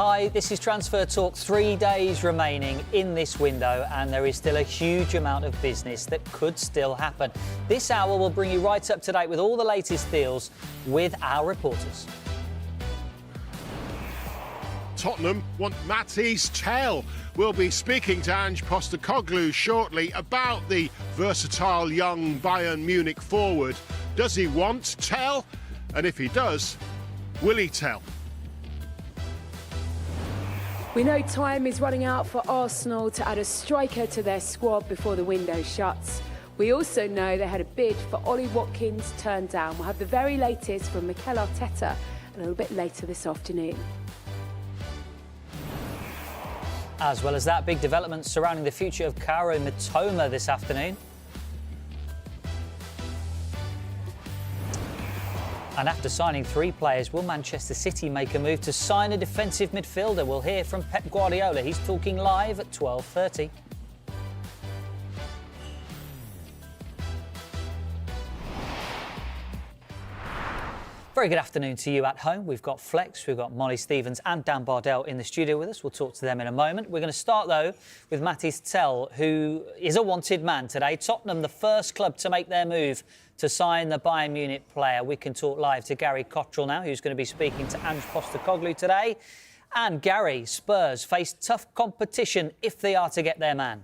Hi, this is Transfer Talk. 3 days remaining in this window and there is still a huge amount of business that could still happen. This hour will bring you right up to date with all the latest deals with our reporters. Tottenham want Mathys Tel. We'll be speaking to Ange Postecoglou shortly about the versatile young Bayern Munich forward. Does he want Tel? And if he does, will he tell? We know time is running out for Arsenal to add a striker to their squad before the window shuts. We also know they had a bid for Ollie Watkins turned down. We'll have the very latest from Mikel Arteta a little bit later this afternoon. As well as that, big developments surrounding the future of Kaoru Mitoma this afternoon. And after signing 3 players, will Manchester City make a move to sign a defensive midfielder? We'll hear from Pep Guardiola. He's talking live at 12:30. Very good afternoon to you at home. We've got Flex, we've got Molly Stevens and Dan Bardell in the studio with us. We'll talk to them in a moment. We're going to start, though, with Mathys Tel, who is a wanted man today. Tottenham, the first club to make their move to sign the Bayern Munich player. We can talk live to Gary Cottrell now, who's going to be speaking to Ange Postecoglou today. And Gary, Spurs face tough competition if they are to get their man.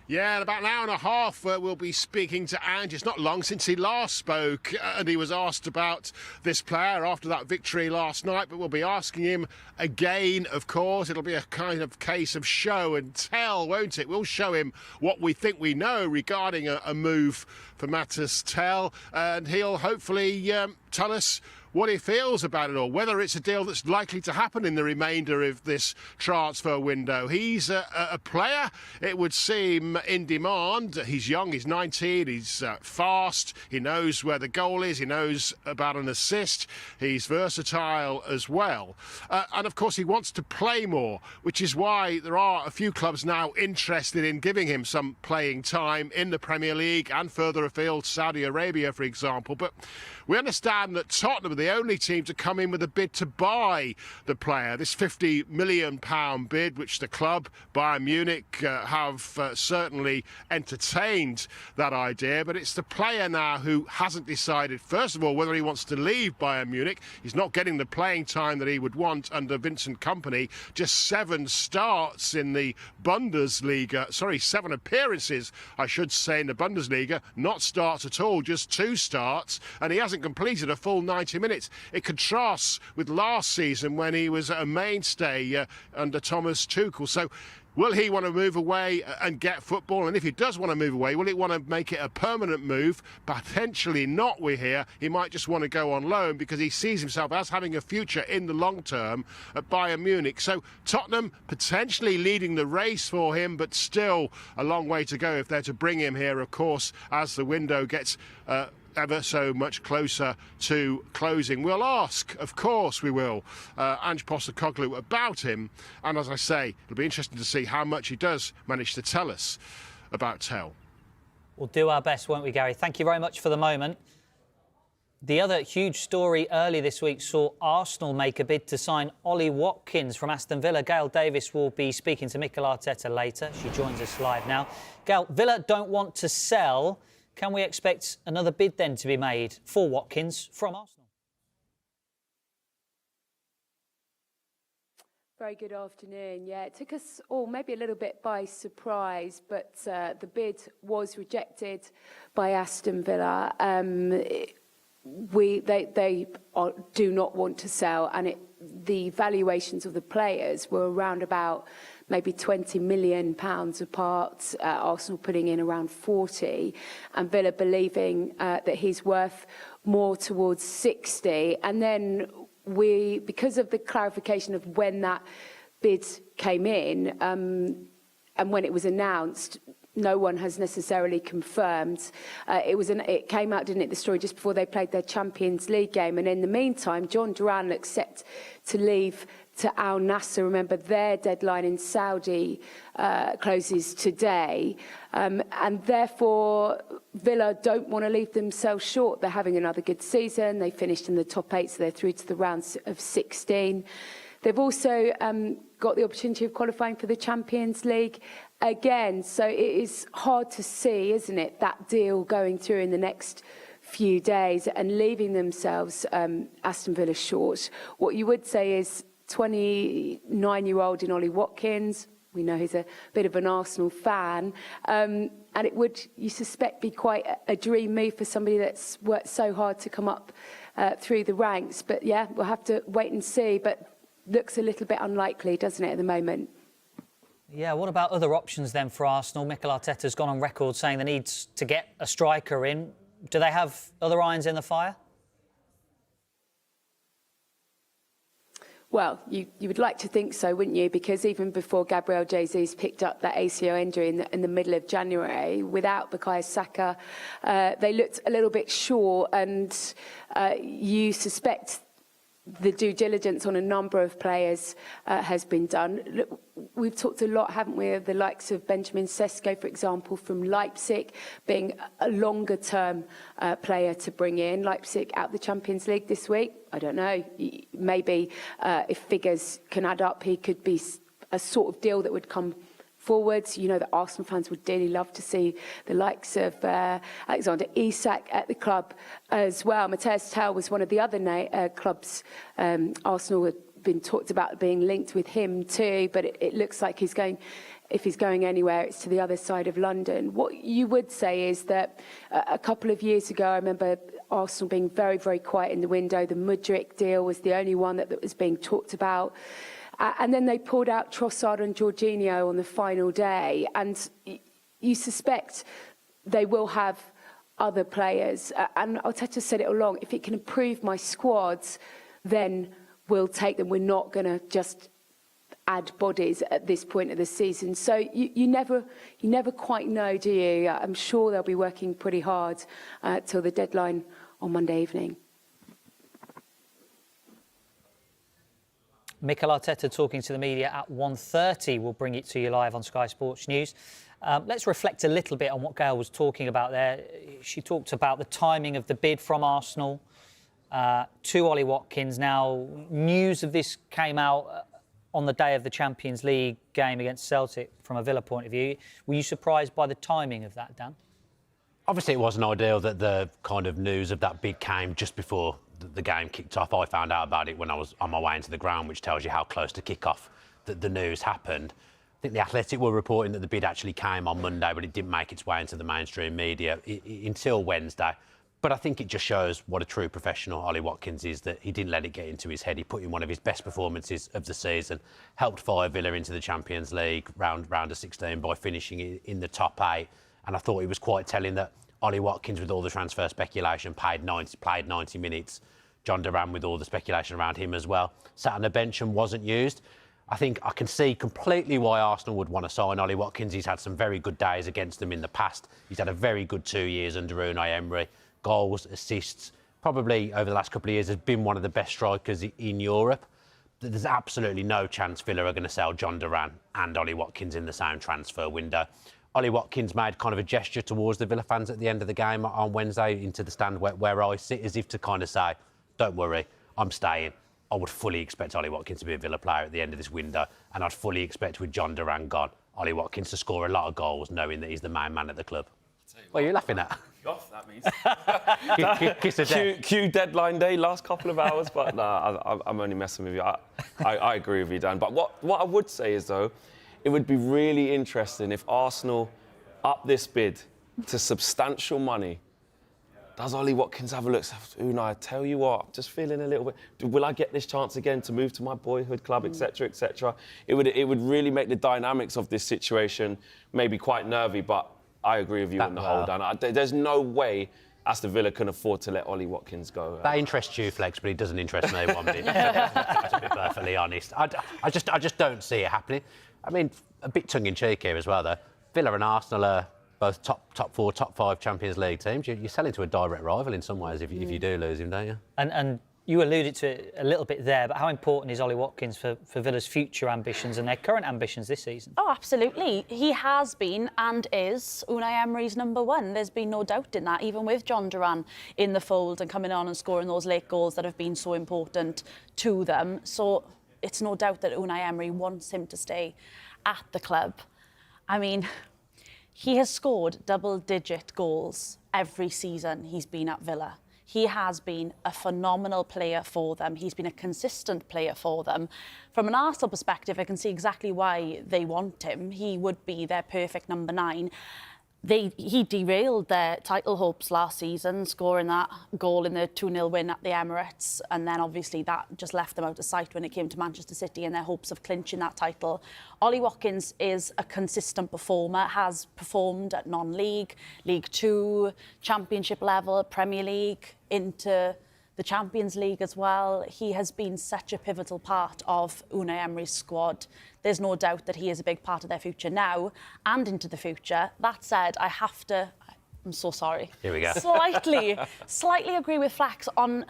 Yeah, in about an hour and a half, we'll be speaking to Ange. It's not long since he last spoke, and he was asked about this player after that victory last night, but we'll be asking him again, of course. It'll be a kind of case of show and tell, won't it? We'll show him what we think we know regarding a move for Mathys Tel, and he'll hopefully tell us what he feels about it all, whether it's a deal that's likely to happen in the remainder of this transfer window. He's a player, it would seem, in demand. He's young, he's 19, he's fast, he knows where the goal is, he knows about an assist, he's versatile as well. And of course he wants to play more, which is why there are a few clubs now interested in giving him some playing time in the Premier League and further afield, Saudi Arabia, for example. But we understand that Tottenham are the only team to come in with a bid to buy the player. This £50 million bid, which the club, Bayern Munich, have certainly entertained that idea. But it's the player now who hasn't decided, first of all, whether he wants to leave Bayern Munich. He's not getting the playing time that he would want under Vincent Kompany. Just 7 starts in the Bundesliga. Sorry, 7 appearances, I should say, in the Bundesliga. Not starts at all, just 2 starts. And he hasn't completed a full 90 minutes. It contrasts with last season when he was a mainstay under Thomas Tuchel. So will he want to move away and get football? And if he does want to move away, will he want to make it a permanent move? Potentially not, we hear. He might just want to go on loan because he sees himself as having a future in the long term at Bayern Munich. So Tottenham potentially leading the race for him, but still a long way to go if they're to bring him here, of course, as the window gets ever so much closer to closing. We'll ask, of course we will, Ange Postecoglou about him. And as I say, it'll be interesting to see how much he does manage to tell us about Tel. We'll do our best, won't we, Gary? Thank you very much for the moment. The other huge story early this week saw Arsenal make a bid to sign Ollie Watkins from Aston Villa. Gail Davis will be speaking to Mikel Arteta later. She joins us live now. Gail, Villa don't want to sell. Can we expect another bid then to be made for Watkins from Arsenal? Very good afternoon. Yeah, it took us all maybe a little bit by surprise, but the bid was rejected by Aston Villa. They do not want to sell, and the valuations of the players were around about maybe £20 million apart, Arsenal putting in around 40, and Villa believing that he's worth more towards 60. And then because of the clarification of when that bid came in and when it was announced, no one has necessarily confirmed. It came out, didn't it, the story just before they played their Champions League game. And in the meantime, John Duran looks set to leave to Al Nassr. Remember, their deadline in Saudi closes today. And therefore, Villa don't want to leave themselves short. They're having another good season. They finished in the top 8, so they're through to the rounds of 16. They've also got the opportunity of qualifying for the Champions League again. So it is hard to see, isn't it, that deal going through in the next few days and leaving themselves Aston Villa short. What you would say is 29-year-old in Ollie Watkins. We know he's a bit of an Arsenal fan. And it would, you suspect, be quite a dream move for somebody that's worked so hard to come up through the ranks. But yeah, we'll have to wait and see. But looks a little bit unlikely, doesn't it, at the moment? Yeah, what about other options then for Arsenal? Mikel Arteta's gone on record saying they need to get a striker in. Do they have other irons in the fire? Well, you would like to think so, wouldn't you? Because even before Gabriel Jesus picked up that ACL injury in the middle of January, without Bukayo Saka, they looked a little bit short, and you suspect the due diligence on a number of players has been done. Look, we've talked a lot, haven't we, of the likes of Benjamin Sesko, for example, from Leipzig, being a longer-term player to bring in. Leipzig out the Champions League this week. I don't know. Maybe if figures can add up, he could be a sort of deal that would come forwards. You know that Arsenal fans would dearly love to see the likes of Alexander Isak at the club as well. Mathys Tel was one of the other clubs Arsenal had been talked about being linked with him too, but it looks like he's going, if he's going anywhere, it's to the other side of London. What you would say is that a couple of years ago, I remember Arsenal being very, very quiet in the window. The Mudryk deal was the only one that was being talked about. And then they pulled out Trossard and Jorginho on the final day. And you suspect they will have other players. And Arteta said it all along, if it can improve my squads, then we'll take them. We're not going to just add bodies at this point of the season. So you never quite know, do you? I'm sure they'll be working pretty hard till the deadline on Monday evening. Mikel Arteta talking to the media at 1:30. We'll bring it to you live on Sky Sports News. Let's reflect a little bit on what Gail was talking about there. She talked about the timing of the bid from Arsenal to Ollie Watkins. Now, news of this came out on the day of the Champions League game against Celtic from a Villa point of view. Were you surprised by the timing of that, Dan? Obviously, it wasn't ideal that the kind of news of that bid came just before the game kicked off. I found out about it when I was on my way into the ground, which tells you how close to kick-off the news happened. I think the Athletic were reporting that the bid actually came on Monday, but it didn't make its way into the mainstream media until Wednesday. But I think it just shows what a true professional Ollie Watkins is, that he didn't let it get into his head. He put in one of his best performances of the season, helped fire Villa into the Champions League round of 16 by finishing in the top 8. And I thought it was quite telling that Ollie Watkins, with all the transfer speculation, played 90 minutes. John Duran, with all the speculation around him as well, sat on the bench and wasn't used. I think I can see completely why Arsenal would want to sign Ollie Watkins. He's had some very good days against them in the past. He's had a very good 2 years under Unai Emery. Goals, assists, probably over the last couple of years has been one of the best strikers in Europe. There's absolutely no chance Villa are going to sell John Duran and Ollie Watkins in the same transfer window. Ollie Watkins made kind of a gesture towards the Villa fans at the end of the game on Wednesday into the stand where I sit, as if to kind of say, don't worry, I'm staying. I would fully expect Ollie Watkins to be a Villa player at the end of this window, and I'd fully expect, with John Duran gone, Ollie Watkins to score a lot of goals, knowing that he's the main man at the club. What are you laughing at? Off, that means. Kiss of death. Q deadline day, last couple of hours, but nah, I'm only messing with you. I agree with you, Dan. But what I would say is, though, it would be really interesting if Arsenal up this bid to substantial money. Does Ollie Watkins have a look? Unai, I tell you what, I'm just feeling a little bit. Will I get this chance again to move to my boyhood club, etc., etc.? It would really make the dynamics of this situation maybe quite nervy. But I agree with you on the whole, Dan. There's no way Aston Villa can afford to let Ollie Watkins go. That interests you, Flex, but it doesn't interest me one bit. To be perfectly honest, I just don't see it happening. I mean, a bit tongue-in-cheek here as well, though. Villa and Arsenal are both top 4, top 5 Champions League teams. You're selling to a direct rival in some ways if you do lose him, don't you? And You alluded to it a little bit there, but how important is Ollie Watkins for Villa's future ambitions and their current ambitions this season? Oh, absolutely. He has been and is Unai Emery's number one. There's been no doubt in that, even with John Duran in the fold and coming on and scoring those late goals that have been so important to them. So it's no doubt that Unai Emery wants him to stay at the club. I mean, he has scored double-digit goals every season he's been at Villa. He has been a phenomenal player for them. He's been a consistent player for them. From an Arsenal perspective, I can see exactly why they want him. He would be their perfect number 9. He derailed their title hopes last season, scoring that goal in the 2-0 win at the Emirates. And then obviously that just left them out of sight when it came to Manchester City and their hopes of clinching that title. Ollie Watkins is a consistent performer, has performed at non-league, League 2, Championship level, Premier League, into the Champions League as well. He has been such a pivotal part of Unai Emery's squad. There's no doubt that he is a big part of their future now and into the future. That said, I'm so sorry. Here we go. Slightly agree with Flax on,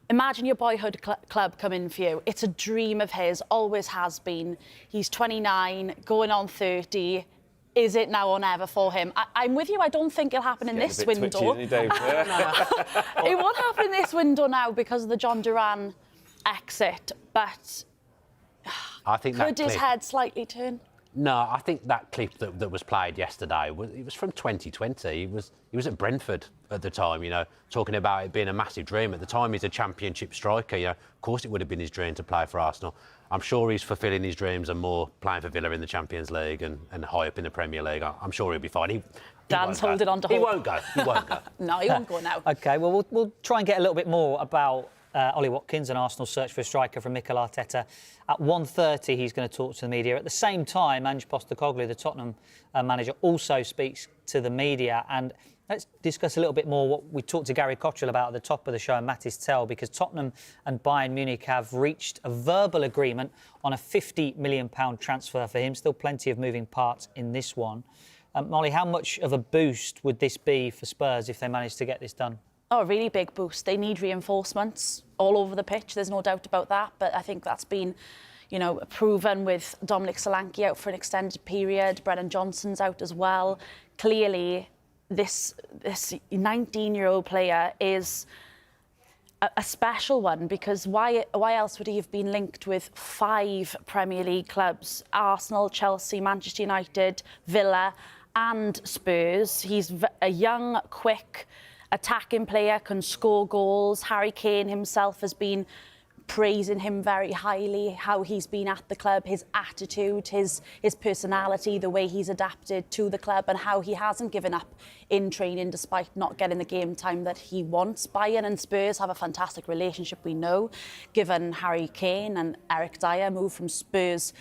imagine your boyhood club coming for you. It's a dream of his, always has been. He's 29, going on 30. Is it now or never for him? I'm with you. I don't think it'll happen in this window. Twitchy, Dave? It won't happen in this window now because of the John Duran exit, but I think could his head slightly turn? No, I think that clip that was played yesterday it was from 2020. He was at Brentford at the time, talking about it being a massive dream. At the time, he's a Championship striker. Of course, it would have been his dream to play for Arsenal. I'm sure he's fulfilling his dreams and more playing for Villa in the Champions League and high up in the Premier League. I'm sure he'll be fine. Dan's holding on to hope. He won't go. He won't go. No, he won't go now. OK, well, we'll try and get a little bit more about Ollie Watkins and Arsenal's search for a striker from Mikel Arteta. At 1:30, he's going to talk to the media. At the same time, Ange Postecoglou, the Tottenham manager, also speaks to the media. And let's discuss a little bit more what we talked to Gary Cottrell about at the top of the show and Mathys Tel, because Tottenham and Bayern Munich have reached a verbal agreement on a £50 million transfer for him. Still plenty of moving parts in this one. Molly, how much of a boost would this be for Spurs if they manage to get this done? Oh, a really big boost. They need reinforcements all over the pitch. There's no doubt about that. But I think that's been, proven with Dominic Solanke out for an extended period. Brennan Johnson's out as well. Clearly, this 19-year-old player is a special one, because why else would he have been linked with 5 Premier League clubs? Arsenal, Chelsea, Manchester United, Villa and Spurs. He's a young, quick, attacking player, can score goals. Harry Kane himself has been praising him very highly, how he's been at the club, his attitude, his personality, the way he's adapted to the club and how he hasn't given up in training despite not getting the game time that he wants. Bayern and Spurs have a fantastic relationship, we know, given Harry Kane and Eric Dyer moved from Spurs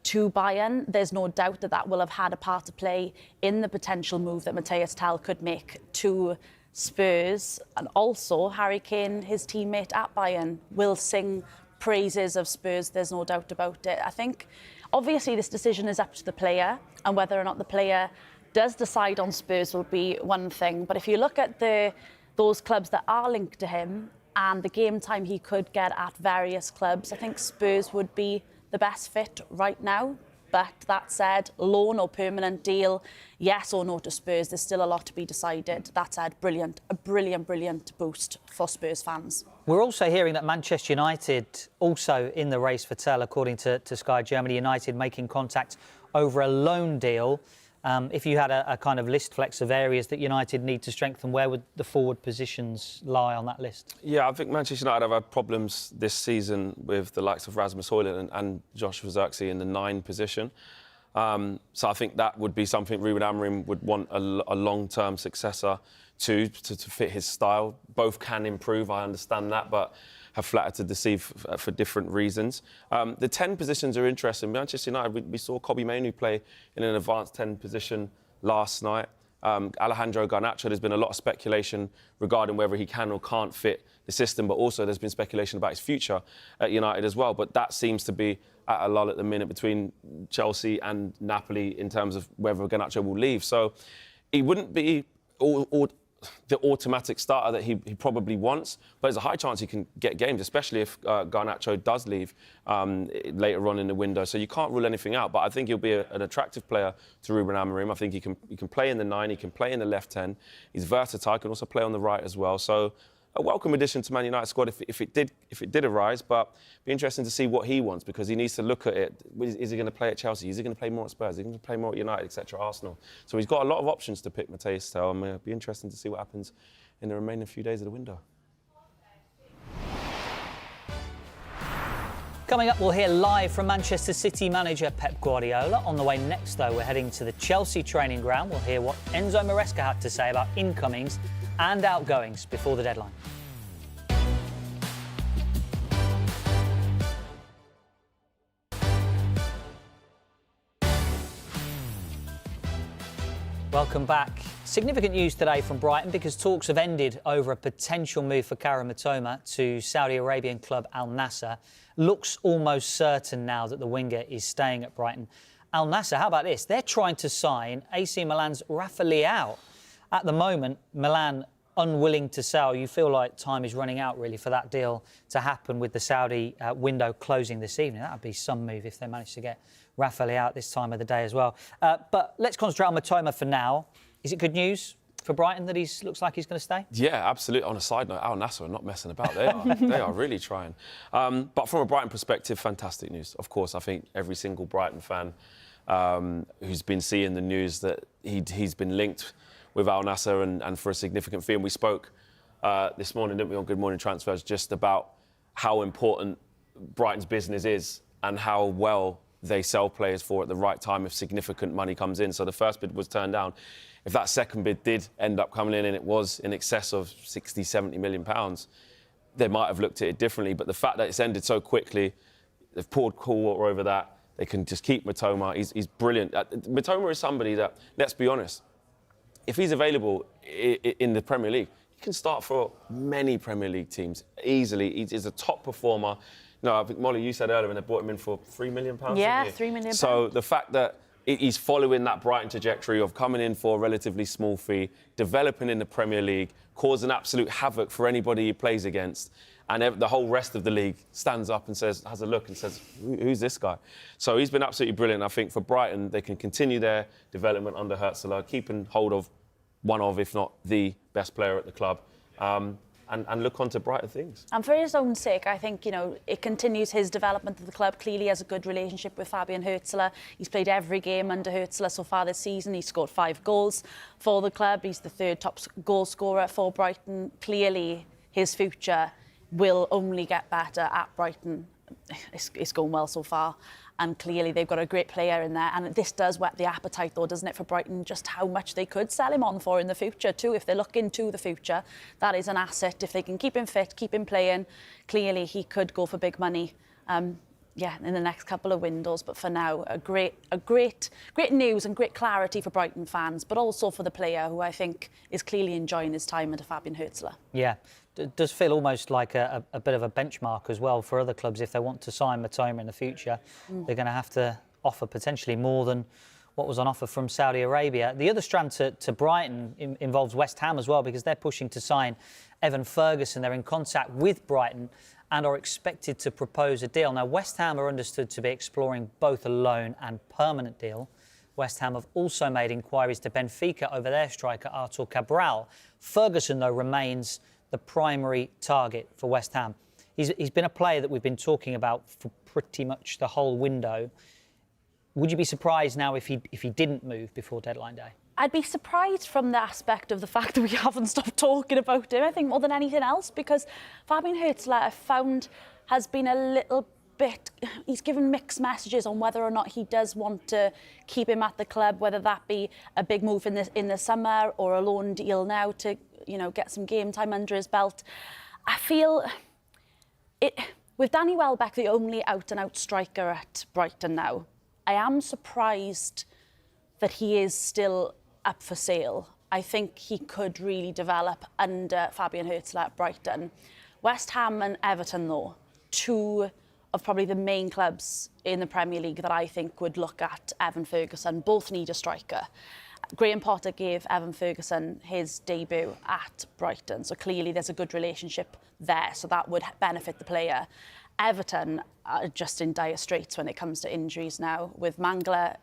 to Bayern. There's no doubt that will have had a part to play in the potential move that Mathys Tel could make to Spurs. And also Harry Kane, his teammate at Bayern, will sing praises of Spurs. There's no doubt about it. I think obviously this decision is up to the player, and whether or not the player does decide on Spurs will be one thing. But if you look at those clubs that are linked to him and the game time he could get at various clubs, I think Spurs would be the best fit right now. But that said, loan or permanent deal, yes or no to Spurs, there's still a lot to be decided. That said, a brilliant boost for Spurs fans. We're also hearing that Manchester United also in the race for Tel, according to Sky Germany. United making contact over a loan deal. If you had a kind of list, Flex, of areas that United need to strengthen, where would the forward positions lie on that list? Yeah, I think Manchester United have had problems this season with the likes of Rasmus Højlund and Joshua Zirkzee in the 9 position. So I think that would be something Ruben Amorim would want a long-term successor to fit his style. Both can improve, I understand that, but have flattered to deceive for different reasons. The 10 positions are interesting. Manchester United, we saw Kobbie Mainoo play in an advanced 10 position last night. Alejandro Garnacho, there's been a lot of speculation regarding whether he can or can't fit the system, but also there's been speculation about his future at United as well. But that seems to be at a lull at the minute between Chelsea and Napoli in terms of whether Garnacho will leave. So he wouldn't be the automatic starter that he probably wants, but there's a high chance he can get games, especially if Garnacho does leave later on in the window. So you can't rule anything out, but I think he'll be an attractive player to Ruben Amorim. I think he can play in the 9, he can play in the left 10. He's versatile, can also play on the right as well. So a welcome addition to Man United squad if it did arise, but be interesting to see what he wants, because he needs to look at it. Is he going to play at Chelsea? Is he going to play more at Spurs? Is he going to play more at United, etc., Arsenal? So he's got a lot of options to pick, Mathys Tel. It'll be interesting to see what happens in the remaining few days of the window. Coming up, we'll hear live from Manchester City manager Pep Guardiola. On the way next, though, we're heading to the Chelsea training ground. We'll hear what Enzo Maresca had to say about incomings and outgoings before the deadline. Welcome back. Significant news today from Brighton, because talks have ended over a potential move for Karim Mitoma to Saudi Arabian club Al Nassr. Looks almost certain now that the winger is staying at Brighton. Al Nassr, how about this? They're trying to sign AC Milan's Rafa Leao. At the moment, Milan unwilling to sell. You feel like time is running out, really, for that deal to happen with the Saudi window closing this evening. That would be some move if they managed to get Rafa Leao at this time of the day as well. But let's concentrate on Mitoma for now. Is it good news for Brighton that looks like he's going to stay? Yeah, absolutely. On a side note, Al Nassr are not messing about. They are really trying. But from a Brighton perspective, fantastic news. Of course, I think every single Brighton fan who's been seeing the news that he's been linked with Al Nassr and for a significant fee. And we spoke this morning, didn't we, on Good Morning Transfers, just about how important Brighton's business is and how well they sell players for at the right time if significant money comes in. So the first bid was turned down. If that second bid did end up coming in and it was in excess of 60, 70 million pounds, they might have looked at it differently. But the fact that it's ended so quickly, they've poured cool water over that. They can just keep Mitoma. He's brilliant. Mitoma is somebody that, let's be honest, if he's available in the Premier League, he can start for many Premier League teams easily. He's a top performer. No, I think, Molly, you said earlier when they brought him in for £3 million. Yeah, £3 million. So the fact that he's following that Brighton trajectory of coming in for a relatively small fee, developing in the Premier League, causing absolute havoc for anybody he plays against, and the whole rest of the league stands up and has a look and says, who's this guy? So he's been absolutely brilliant. I think for Brighton, they can continue their development under Hertzler, keeping hold of one of, if not the best player at the club, and look on to brighter things. And for his own sake, I think, it continues his development of the club. Clearly has a good relationship with Fabian Hertzler. He's played every game under Hertzler so far this season. He's scored 5 goals for the club. He's the 3rd top goal scorer for Brighton. Clearly, his future will only get better at Brighton. It's going well so far. And clearly they've got a great player in there. And this does whet the appetite, though, doesn't it, for Brighton, just how much they could sell him on for in the future, too. If they look into the future, that is an asset. If they can keep him fit, keep him playing, clearly he could go for big money, in the next couple of windows. But for now, great news and great clarity for Brighton fans, but also for the player, who I think is clearly enjoying his time under Fabian Hertzler. Yeah. It does feel almost like a bit of a benchmark as well for other clubs. If they want to sign Mitoma in the future, they're going to have to offer potentially more than what was on offer from Saudi Arabia. The other strand to Brighton involves West Ham as well, because they're pushing to sign Evan Ferguson. They're in contact with Brighton and are expected to propose a deal. Now, West Ham are understood to be exploring both a loan and permanent deal. West Ham have also made inquiries to Benfica over their striker, Artur Cabral. Ferguson, though, remains the primary target for West Ham. He's been a player that we've been talking about for pretty much the whole window. Would you be surprised now if he didn't move before deadline day? I'd be surprised from the aspect of the fact that we haven't stopped talking about him, I think, more than anything else, because Fabian Hertzler, I've found, has been a little bit... He's given mixed messages on whether or not he does want to keep him at the club, whether that be a big move in the summer or a loan deal now to get some game time under his belt. I feel with Danny Welbeck, the only out-and-out striker at Brighton now, I am surprised that he is still up for sale. I think he could really develop under Fabian Hertzler at Brighton. West Ham and Everton, though, 2 of probably the main clubs in the Premier League that I think would look at Evan Ferguson. Both need a striker. Graham Potter gave Evan Ferguson his debut at Brighton, so clearly there's a good relationship there, so that would benefit the player. Everton are just in dire straits when it comes to injuries now, with Mangala,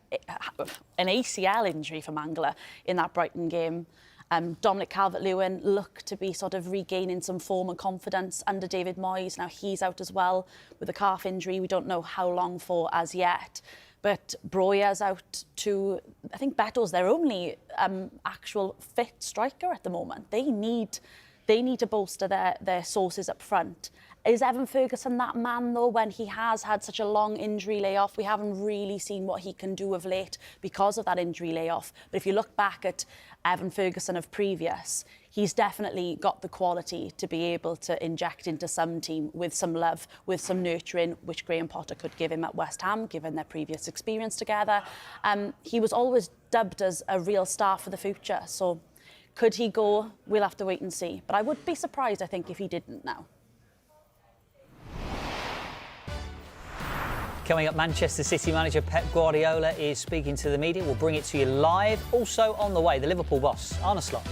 an ACL injury for Mangala in that Brighton game. Dominic Calvert-Lewin looked to be sort of regaining some form and confidence under David Moyes. Now he's out as well with a calf injury. We don't know how long for as yet. But Broya's out too. I think Beto's their only actual fit striker at the moment. They need to bolster their sources up front. Is Evan Ferguson that man, though, when he has had such a long injury layoff? We haven't really seen what he can do of late because of that injury layoff. But if you look back at Evan Ferguson of previous, he's definitely got the quality to be able to inject into some team with some love, with some nurturing, which Graham Potter could give him at West Ham, given their previous experience together. He was always dubbed as a real star for the future. So could he go? We'll have to wait and see. But I would be surprised, I think, if he didn't now. Coming up, Manchester City manager Pep Guardiola is speaking to the media. We'll bring it to you live. Also on the way, the Liverpool boss, Arne Slot.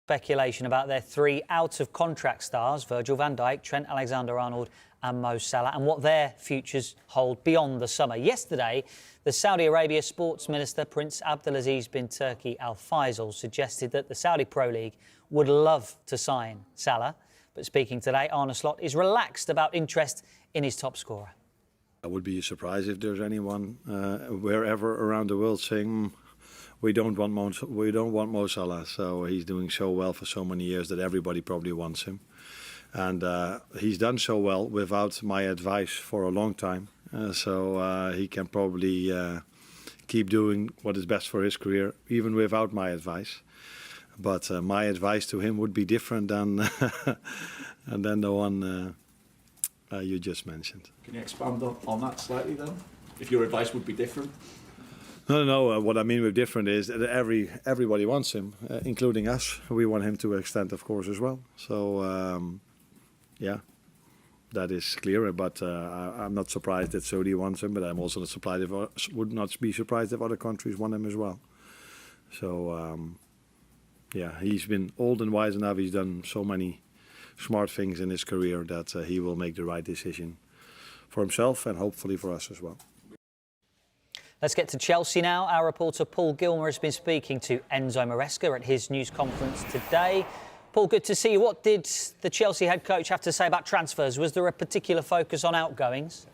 Speculation about their three out-of-contract stars, Virgil van Dijk, Trent Alexander-Arnold and Mo Salah, and what their futures hold beyond the summer. Yesterday, the Saudi Arabia Sports Minister, Prince Abdulaziz bin Turki Al Faisal, suggested that the Saudi Pro League would love to sign Salah. But speaking today, Arne Slot is relaxed about interest in his top scorer. I would be surprised if there's anyone wherever around the world saying we don't want Mo Salah. So he's doing so well for so many years that everybody probably wants him, and he's done so well without my advice for a long time. So he can probably keep doing what is best for his career, even without my advice. But my advice to him would be different than than the one you just mentioned. Can you expand on that slightly then? If your advice would be different? No. What I mean with different is that everybody wants him, including us. We want him to extend, of course, as well. So, yeah, that is clear. But I'm not surprised that Saudi wants him. But I'm also not surprised would not be surprised if other countries want him as well. So, yeah, he's been old and wise enough. He's done so many smart things in his career that he will make the right decision for himself and hopefully for us as well. Let's get to Chelsea now. Our reporter Paul Gilmer has been speaking to Enzo Maresca at his news conference today. Paul, good to see you. What did the Chelsea head coach have to say about transfers? Was there a particular focus on outgoings?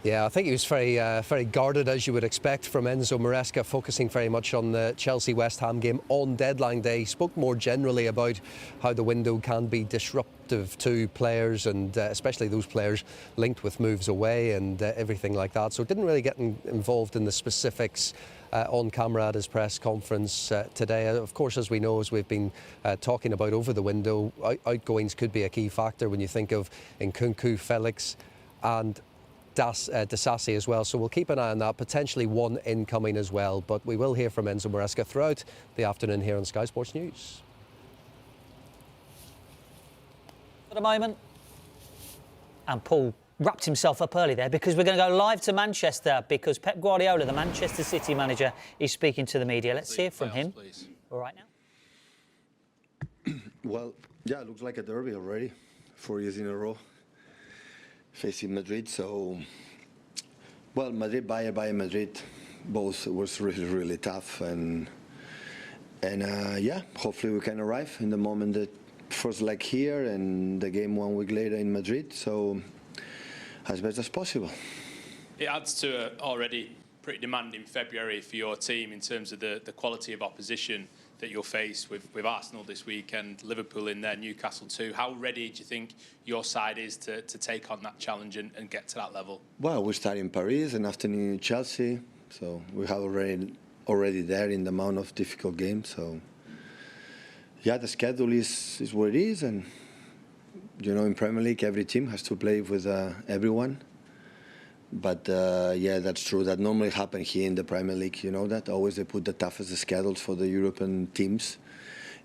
Yeah, I think he was very guarded, as you would expect from Enzo Maresca, focusing very much on the Chelsea-West Ham game on deadline day. He spoke more generally about how the window can be disruptive to players, and especially those players linked with moves away and everything like that. So didn't really get involved in the specifics on camera at his press conference today. Of course, as we know, as we've been talking about over the window, outgoings could be a key factor when you think of Nkunku, Felix and Disasi as well, so we'll keep an eye on that. Potentially one incoming as well, but we will hear from Enzo Maresca throughout the afternoon here on Sky Sports News. At a moment, and Paul wrapped himself up early there because we're going to go live to Manchester because Pep Guardiola, the Manchester City manager, is speaking to the media. Let's hear from him. All right now. Well, yeah, it looks like a derby already, 4 years in a row. Facing Madrid, so well, Madrid, Bayern Madrid, both was really tough, and yeah, hopefully we can arrive in the moment that first leg here and the game 1 week later in Madrid, so as best as possible. It adds to an already pretty demanding February for your team in terms of the quality of opposition that you'll face with Arsenal this week and Liverpool in there, Newcastle too. How ready do you think your side is to take on that challenge and get to that level? Well, we start in Paris and after in Chelsea, so we have already there in the amount of difficult games. So yeah, the schedule is what it is, and you know, in Premier League every team has to play with everyone. But yeah, that's true. That normally happens here in the Premier League. You know that always they put the toughest schedules for the European teams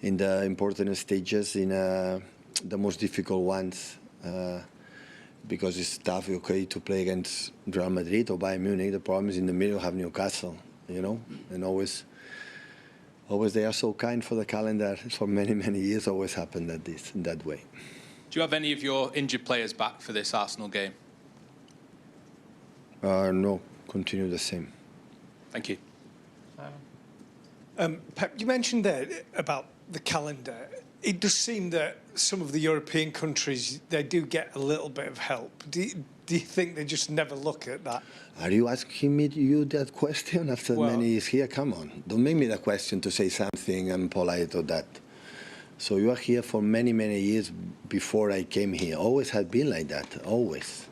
in the important stages, in the most difficult ones. because it's tough, okay, to play against Real Madrid or Bayern Munich. The problem is in the middle have Newcastle, you know, and always they are so kind for the calendar. For many, many years, always happened that way. Do you have any of your injured players back for this Arsenal game? No, continue the same. Thank you. Pep, you mentioned there about the calendar. It does seem that some of the European countries, they do get a little bit of help. Do you think they just never look at that? Are you asking me you that question after many years here? Come on, don't make me the question to say something impolite or that. So you are here for many, many years before I came here. Always had been like that, always.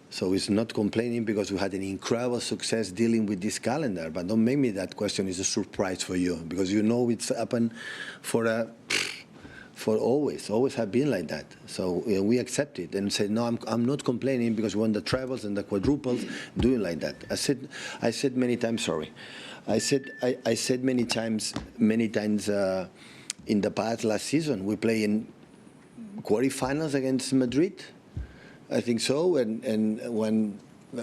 So it's not complaining because we had an incredible success dealing with this calendar. But don't make me that question is a surprise for you, because you know it's happened for always have been like that. So we accept it and say, no, I'm not complaining, because we want the trebles and the quadruples doing like that. I said many times, sorry. I said many times in the past last season, we play in quarterfinals against Madrid. I think so, and when,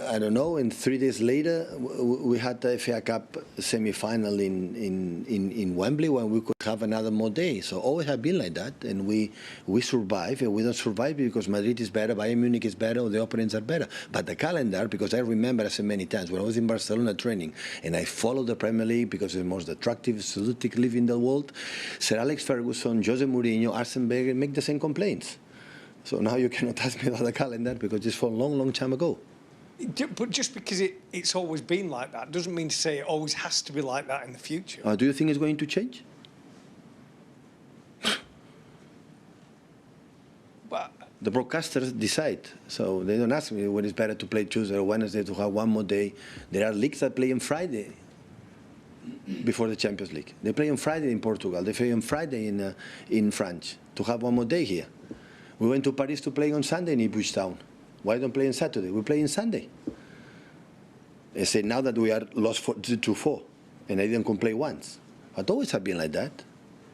I don't know, and 3 days later, we had the FA Cup semi-final in Wembley, when we could have another more day. So always have been like that, and we survive, and we don't survive because Madrid is better, Bayern Munich is better, or the opponents are better. But the calendar, because I remember, I said many times, when I was in Barcelona training, and I followed the Premier League because it's the most attractive, seductive league in the world, Sir Alex Ferguson, Jose Mourinho, Arsene Wenger make the same complaints. So now you cannot ask me about the calendar, because it's from a long, long time ago. But just because it's always been like that doesn't mean to say it always has to be like that in the future. Do you think it's going to change? But the broadcasters decide, so they don't ask me when it's better to play Tuesday or Wednesday to have one more day. There are leagues that play on Friday before the Champions League. They play on Friday in Portugal. They play on Friday in France to have one more day here. We went to Paris to play on Sunday in Ipswich Town. Why don't play on Saturday? We play on Sunday. They say now that we are lost 2-4, and I didn't complain once. But always have been like that,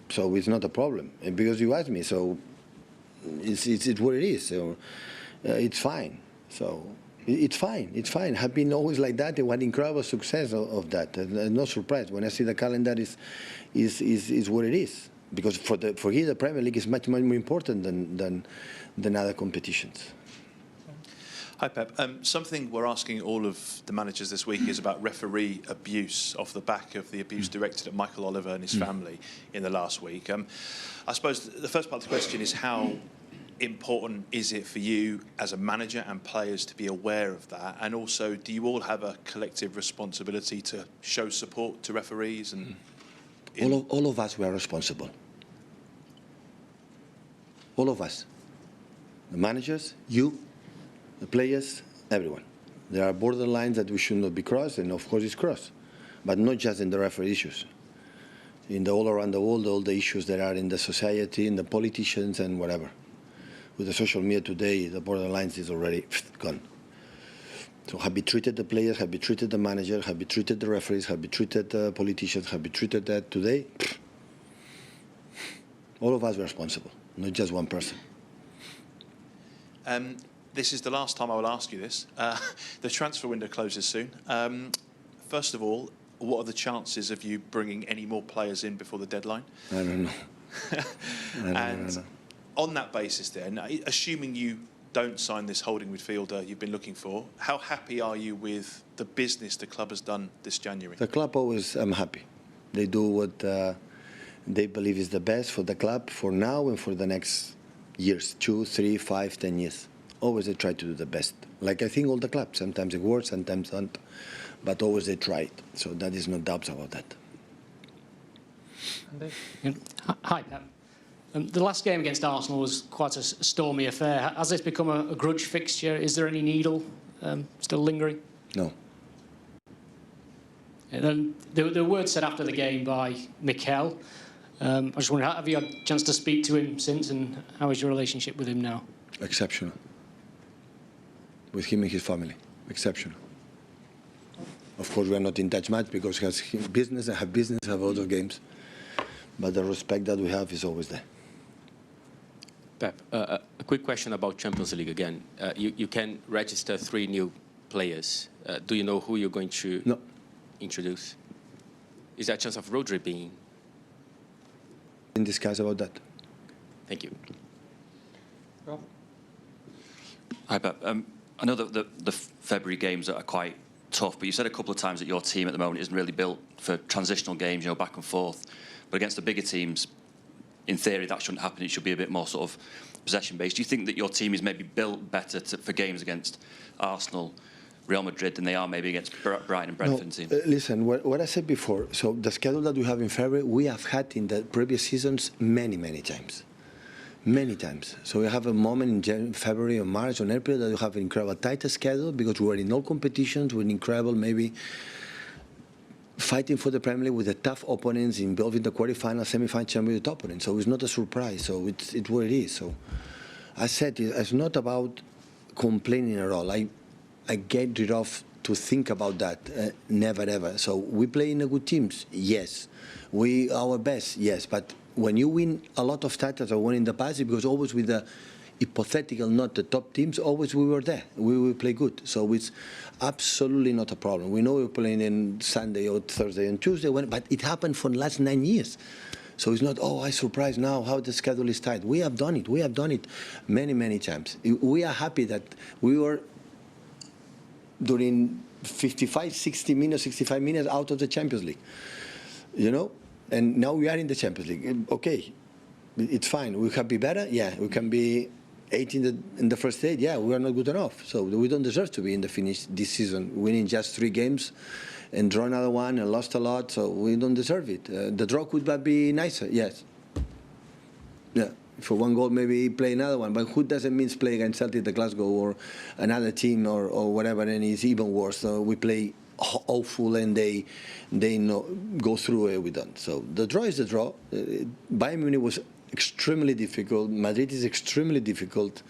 so it's not a problem. And because you asked me, so it's what it is. So it's fine. So it's fine. It's fine. Have been always like that. And we had incredible success of that. No surprise when I see the calendar is what it is. Because for here the Premier League is much more important than other competitions. Hi, Pep. Something we're asking all of the managers this week is about referee abuse off the back of the abuse directed at Michael Oliver and his family in the last week. I suppose the first part of the question is, how important is it for you as a manager and players to be aware of that? And also, do you all have a collective responsibility to show support to referees? And all of us were responsible. All of us. The managers, you, the players, everyone. There are borderlines that we should not be crossed, and of course it's crossed. But not just in the referee issues. In all around the world, all the issues that are in the society, in the politicians and whatever. With the social media today, the borderlines is already gone. So have we treated the players, have we treated the manager, have we treated the referees, have we treated the politicians, have we treated that today? All of us were responsible, not just one person. This is the last time I will ask you this. The transfer window closes soon. First of all, what are the chances of you bringing any more players in before the deadline? I don't know. I don't know. On that basis then, assuming you don't sign this holding midfielder you've been looking for, how happy are you with the business the club has done this January? The club always, I'm happy. They do what they believe is the best for the club for now and for the next years, 2, 3, 5, 10 years. Always they try to do the best. Like I think all the clubs, sometimes it works, sometimes don't, but always they try it. So that is no doubts about that. Hi, Pep. The last game against Arsenal was quite a stormy affair. Has this become a grudge fixture? Is there any needle still lingering? No. And then the words said after the game by Mikel. I just wonder, have you had a chance to speak to him since, and how is your relationship with him now? Exceptional. With him and his family. Exceptional. Of course, we are not in touch much because he has business, I have business, I have other games. But the respect that we have is always there. Pep, a A quick question about Champions League again. You can register 3 new players. Do you know who you're going to introduce? Is there a chance of Rodri being? In discuss about that. Thank you. Rob? Hi, Pep. I know that the February games are quite tough, but you said a couple of times that your team at the moment isn't really built for transitional games, back and forth. But against the bigger teams, in theory, that shouldn't happen. It should be a bit more sort of possession-based. Do you think that your team is maybe built better for games against Arsenal, Real Madrid than they are maybe against Brighton and Brentford team? Listen, what I said before, so the schedule that we have in February, we have had in the previous seasons many, many times. Many times. So we have a moment in February or March or April that we have an incredible tighter schedule because we're in all competitions, we're incredible, maybe fighting for the Premier League with the tough opponents involved in the quarterfinal, semi-final champion with the opponent. So it's not a surprise. So it's what it is. So I said it's not about complaining at all. I get rid of to think about that. Never ever. So we play in a good teams. Yes. We our best. Yes. But when you win a lot of titles or won in the past, because always with the hypothetical, not the top teams, always we were there. We will play good. So it's absolutely not a problem. We know we're playing in Sunday or Thursday and Tuesday, but it happened for the last 9 years. So it's not, I'm surprised now how the schedule is tight. We have done it. We have done it many, many times. We are happy that we were during 55, 60 minutes, 65 minutes out of the Champions League. And now we are in the Champions League. Okay, it's fine. We can be better. Yeah, we can be 8 in the first 8. Yeah, we are not good enough. So we don't deserve to be in the finish this season, winning just 3 games and draw another one and lost a lot. So we don't deserve it. The draw could be nicer. Yes. Yeah. For 1 goal, maybe play another one. But who doesn't mean play against Celtic, the Glasgow, or another team or whatever, and it's even worse. So we play awful and they go through it with them. So the draw is the draw. Bayern Munich was extremely difficult. Madrid is extremely difficult.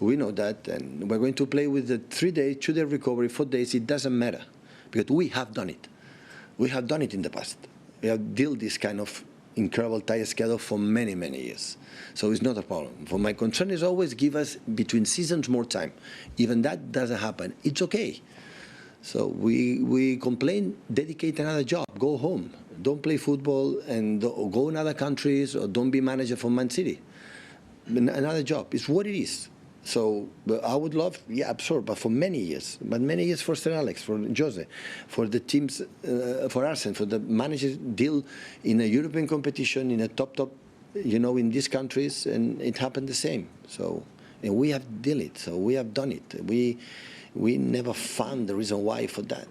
We know that, and we're going to play with the 3 days, 2-day recovery, 4 days. It doesn't matter because we have done it. We have done it in the past. We have dealt this kind of incredible tight schedule for many, many years. So it's not a problem. For my concern is always give us between seasons more time. Even that doesn't happen. It's okay. So we complain, dedicate another job, go home. Don't play football and go in other countries or don't be manager for Man City. Another job. It's what it is. So I would love, absorb, but for many years. But many years for Sir Alex, for Jose, for the teams, for Arsene, for the managers deal in a European competition, in a top, in these countries, and it happened the same. So and we have dealt it. So we have done it. We never found the reason why for that.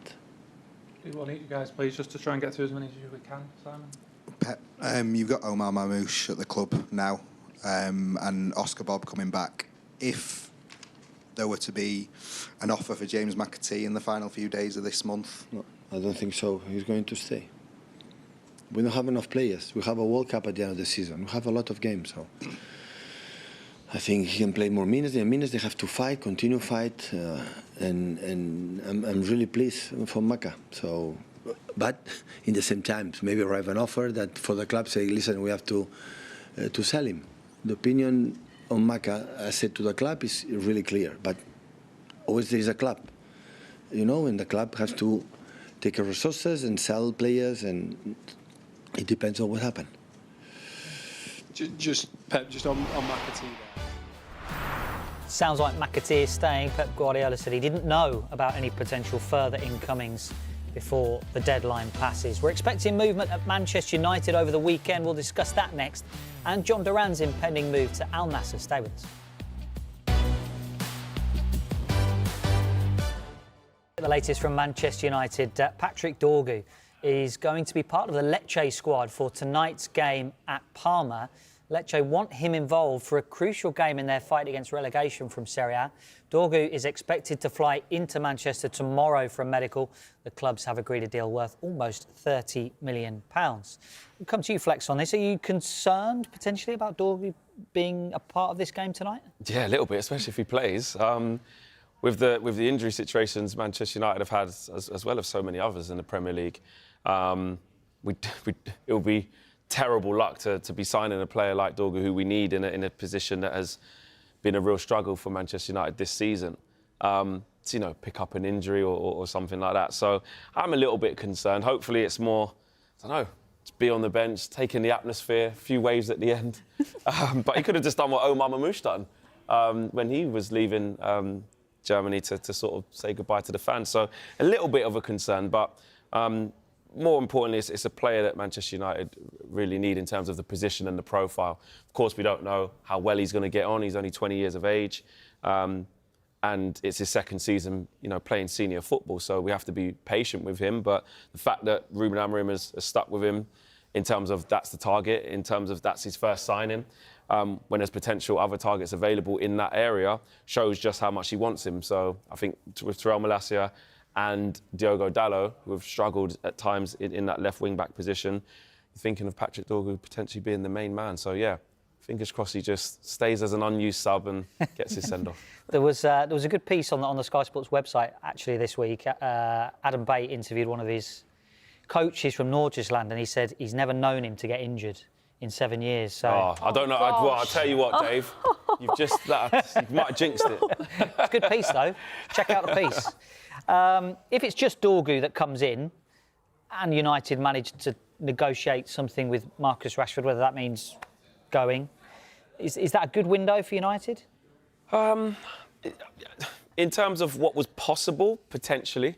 One of you guys, please, just to try and get through as many as we can, Simon. Pep, you've got Omar Mamouche at the club now, and Oscar Bob coming back. If there were to be an offer for James McAtee in the final few days of this month? No, I don't think so. He's going to stay. We don't have enough players. We have a World Cup at the end of the season. We have a lot of games, so I think he can play more minutes. The minutes they have to fight, continue fight, and I'm really pleased for Maka. So, but in the same time, maybe arrive an offer that for the club say, listen, we have to sell him. The opinion on Maka, I said to the club, is really clear. But always there is a club, and the club has to take resources and sell players, and it depends on what happens. Just Pep, just on McAtee there. Sounds like McAtee is staying. Pep Guardiola said he didn't know about any potential further incomings before the deadline passes. We're expecting movement at Manchester United over the weekend. We'll discuss that next. And John Duran's impending move to Al Nassr. Stay with us. The latest from Manchester United. Patrick Dorgu is going to be part of the Lecce squad for tonight's game at Parma. Lecce want him involved for a crucial game in their fight against relegation from Serie A. Dorgu is expected to fly into Manchester tomorrow for a medical. The clubs have agreed a deal worth almost £30 million. We'll come to you, Flex, on this. Are you concerned potentially about Dorgu being a part of this game tonight? Yeah, a little bit, especially if he plays. With the injury situations Manchester United have had, as well as so many others in the Premier League, it will be terrible luck to be signing a player like Dorgu, who we need in a position that has been a real struggle for Manchester United this season. To, pick up an injury or something like that. So I'm a little bit concerned. Hopefully it's more, I don't know, to be on the bench, taking the atmosphere, a few waves at the end. But he could have just done what Omar Mamouche done when he was leaving Germany to sort of say goodbye to the fans. So a little bit of a concern, but more importantly, it's a player that Manchester United really need in terms of the position and the profile. Of course, we don't know how well he's going to get on. He's only 20 years of age. And it's his second season, playing senior football. So we have to be patient with him. But the fact that Ruben Amorim has stuck with him in terms of that's the target, in terms of that's his first signing, when there's potential other targets available in that area, shows just how much he wants him. So I think with Terrell Malacia and Diogo Dalot, who have struggled at times in that left wing-back position, you're thinking of Patrick Dorgu potentially being the main man. So, yeah. Fingers crossed he just stays as an unused sub and gets his send-off. There was a good piece on the Sky Sports website actually this week. Adam Bate interviewed one of his coaches from Nordjylland, and he said he's never known him to get injured in 7 years. So. I don't know. I'll tell you what, Dave. You might have jinxed it. It's a good piece though. Check out the piece. If it's just Dorgu that comes in, and United managed to negotiate something with Marcus Rashford, whether that means going, is that a good window for United? In terms of what was possible, potentially.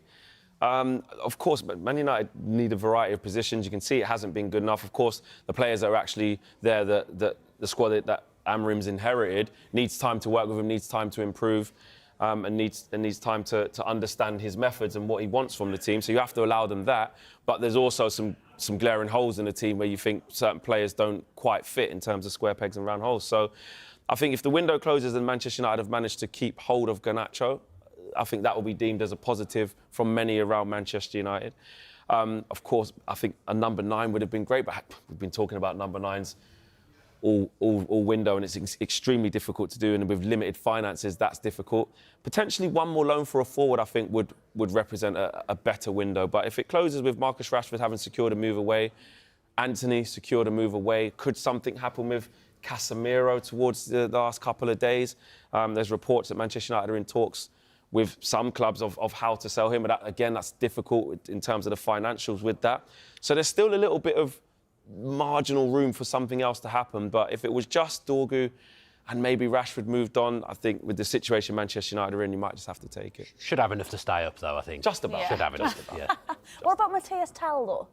Of course, Man United need a variety of positions. You can see it hasn't been good enough. Of course, the players that are actually there, the squad that Amorim's inherited, needs time to work with him, needs time to improve, and needs time to understand his methods and what he wants from the team. So you have to allow them that. But there's also some glaring holes in the team where you think certain players don't quite fit in terms of square pegs and round holes. So I think if the window closes and Manchester United have managed to keep hold of Garnacho, I think that will be deemed as a positive from many around Manchester United. Of course, I think a number 9 would have been great, but we've been talking about number 9s all window, and it's extremely difficult to do, and with limited finances, that's difficult. Potentially one more loan for a forward, I think, would represent a better window. But if it closes with Marcus Rashford having secured a move away, Anthony secured a move away, could something happen with Casemiro towards the last couple of days? There's reports that Manchester United are in talks with some clubs of how to sell him, but that's difficult in terms of the financials with that. So there's still a little bit of marginal room for something else to happen. But if it was just Dorgu and maybe Rashford moved on, I think with the situation Manchester United are in, you might just have to take it. Should have enough to stay up, though, I think. Just about. Yeah. Should have enough. Yeah. What about Mathys Tel, though?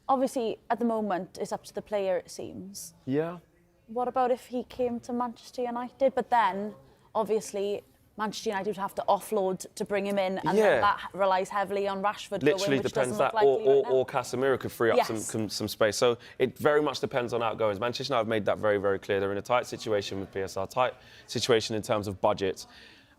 Obviously, at the moment, it's up to the player, it seems. Yeah. What about if he came to Manchester United? But then, obviously, Manchester United would have to offload to bring him in, and then that relies heavily on Rashford Literally going, which depends doesn't that, look likely right now. or Casemiro could free up some space. So it very much depends on outgoings. Manchester United have made that very, very clear. They're in a tight situation with PSR, tight situation in terms of budgets.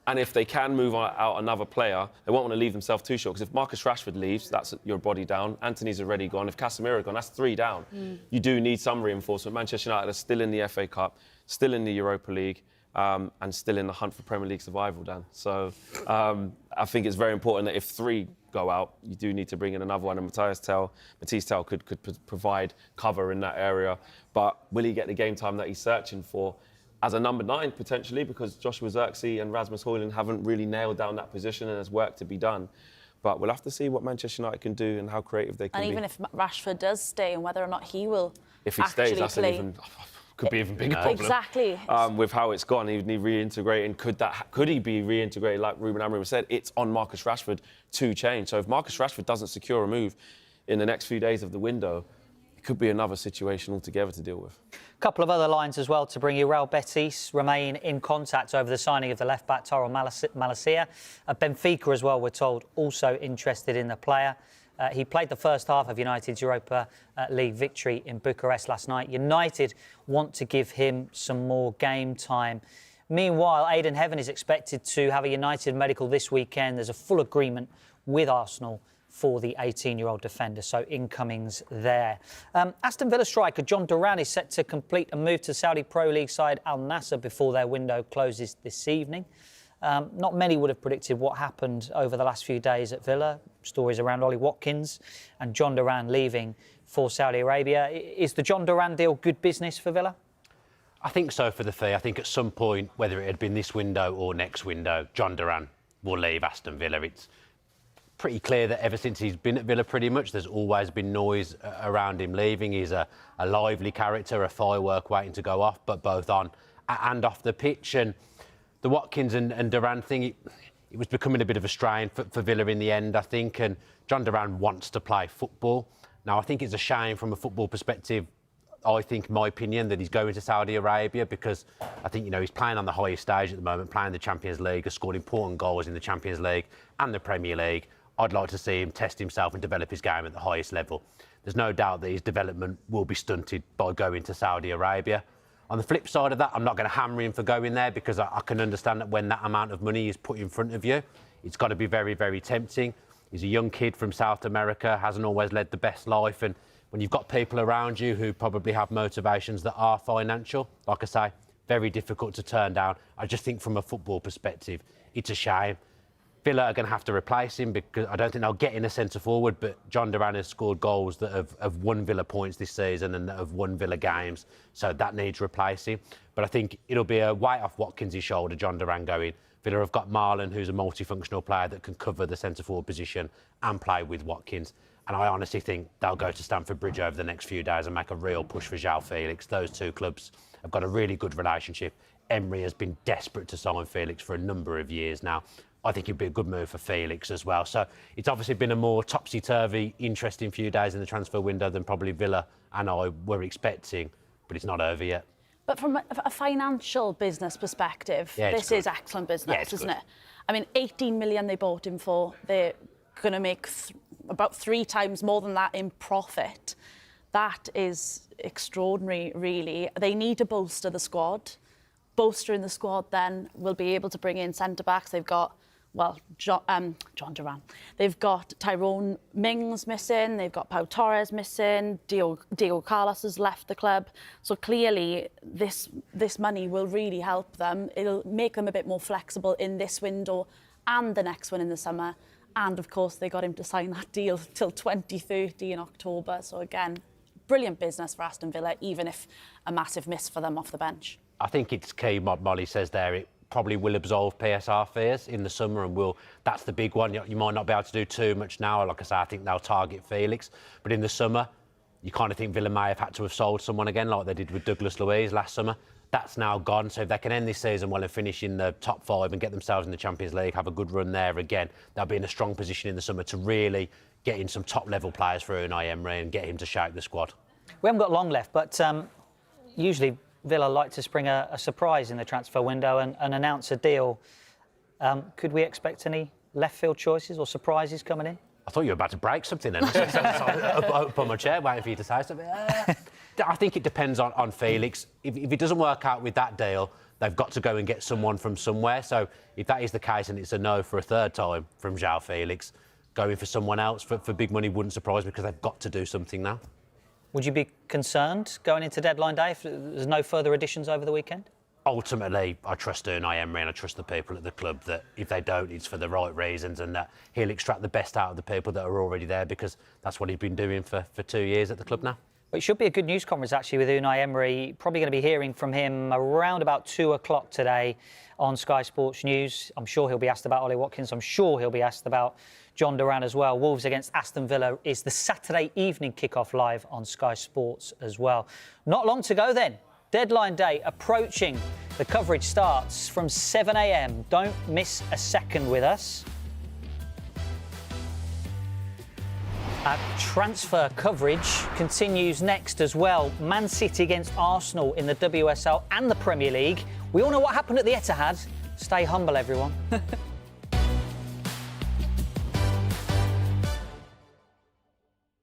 And if they can move out another player, they won't want to leave themselves too short. Because if Marcus Rashford leaves, that's your body down. Anthony's already gone. If Casemiro's gone, that's 3 down. You do need some reinforcement. Manchester United are still in the FA Cup, still in the Europa League. And still in the hunt for Premier League survival, Dan. So I think it's very important that if 3 go out, you do need to bring in another one. And Mathys Tel could provide cover in that area. But will he get the game time that he's searching for as a number 9, potentially? Because Joshua Zirkzee and Rasmus Højlund haven't really nailed down that position, and there's work to be done. But we'll have to see what Manchester United can do and how creative they can be. And even if Rashford does stay, and whether or not he will if he stays, that's could be even bigger problem. Exactly. With how it's gone, he would need reintegrating. Could he be reintegrated? Like Ruben Amorim said, it's on Marcus Rashford to change. So if Marcus Rashford doesn't secure a move in the next few days of the window, it could be another situation altogether to deal with. A couple of other lines as well to bring you. Real Betis remain in contact over the signing of the left-back Terrell Malacia. Benfica as well, we're told, also interested in the player. He played the first half of United's Europa League victory in Bucharest last night. United want to give him some more game time. Meanwhile, Aidan Heaven is expected to have a United medical this weekend. There's a full agreement with Arsenal for the 18-year-old defender, so incomings there. Aston Villa striker John Duran is set to complete a move to Saudi Pro League side Al Nassr before their window closes this evening. Not many would have predicted what happened over the last few days at Villa. Stories around Ollie Watkins and John Duran leaving for Saudi Arabia. Is the John Duran deal good business for Villa? I think so for the fee. I think at some point, whether it had been this window or next window, John Duran will leave Aston Villa. It's pretty clear that ever since he's been at Villa pretty much, there's always been noise around him leaving. He's a lively character, a firework waiting to go off, but both on and off the pitch. And the Watkins and Duran thing, it was becoming a bit of a strain for Villa in the end, I think. And John Duran wants to play football. Now, I think it's a shame from a football perspective, I think, my opinion, that he's going to Saudi Arabia, because I think, he's playing on the highest stage at the moment, playing the Champions League, has scored important goals in the Champions League and the Premier League. I'd like to see him test himself and develop his game at the highest level. There's no doubt that his development will be stunted by going to Saudi Arabia. On the flip side of that, I'm not going to hammer him for going there, because I can understand that when that amount of money is put in front of you, it's got to be very, very tempting. He's a young kid from South America, hasn't always led the best life, and when you've got people around you who probably have motivations that are financial, like I say, very difficult to turn down. I just think from a football perspective, it's a shame. Villa are going to have to replace him, because I don't think they'll get in a centre forward, but John Duran has scored goals that have won Villa points this season and that have won Villa games, so that needs replacing. But I think it'll be a weight off Watkins' shoulder, John Duran going. Villa have got Marlon, who's a multifunctional player that can cover the centre forward position and play with Watkins. And I honestly think they'll go to Stamford Bridge over the next few days and make a real push for João Felix. Those two clubs have got a really good relationship. Emery has been desperate to sign Felix for a number of years now. I think it'd be a good move for Felix as well. So it's obviously been a more topsy-turvy, interesting few days in the transfer window than probably Villa and I were expecting, but it's not over yet. But from a financial business perspective, this is excellent business, isn't it? I mean, 18 million they bought him for. They're going to make about 3 times more than that in profit. That is extraordinary, really. They need to bolster the squad. Bolstering the squad then will be able to bring in centre-backs. They've got, John Duran. They've got Tyrone Mings missing. They've got Pau Torres missing. Diego Carlos has left the club. So clearly, this money will really help them. It'll make them a bit more flexible in this window and the next one in the summer. And of course, they got him to sign that deal till 2030 in October. So again, brilliant business for Aston Villa, even if a massive miss for them off the bench. I think it's key, what Molly says there. It probably will absolve PSR fears in the summer, and that's the big one. You might not be able to do too much now. Like I say, I think they'll target Felix. But in the summer, you kind of think Villa may have had to have sold someone again, like they did with Douglas Luiz last summer. That's now gone. So if they can end this season well and finish in the top 5 and get themselves in the Champions League, have a good run there again, they'll be in a strong position in the summer to really get in some top-level players for Unai Emery and get him to shape the squad. We haven't got long left, but usually Villa like to spring a surprise in the transfer window and announce a deal. Could we expect any left field choices or surprises coming in? I thought you were about to break something then. Up on my chair, waiting for you to say something. I think it depends on Felix. If it doesn't work out with that deal, they've got to go and get someone from somewhere. So if that is the case and it's a no for a third time from João Felix, going for someone else for big money wouldn't surprise me, because they've got to do something now. Would you be concerned going into deadline day if there's no further additions over the weekend? Ultimately, I trust Unai Emery and I trust the people at the club that if they don't, it's for the right reasons, and that he'll extract the best out of the people that are already there, because that's what he's been doing for 2 years at the club now. Well, it should be a good news conference, actually, with Unai Emery. Probably going to be hearing from him around about 2 o'clock today on Sky Sports News. I'm sure he'll be asked about Ollie Watkins. I'm sure he'll be asked about John Duran as well. Wolves against Aston Villa is the Saturday evening kickoff live on Sky Sports as well. Not long to go then. Deadline day approaching. The coverage starts from 7 a.m. Don't miss a second with us. Transfer coverage continues next as well. Man City against Arsenal in the WSL and the Premier League. We all know what happened at the Etihad. Stay humble, everyone.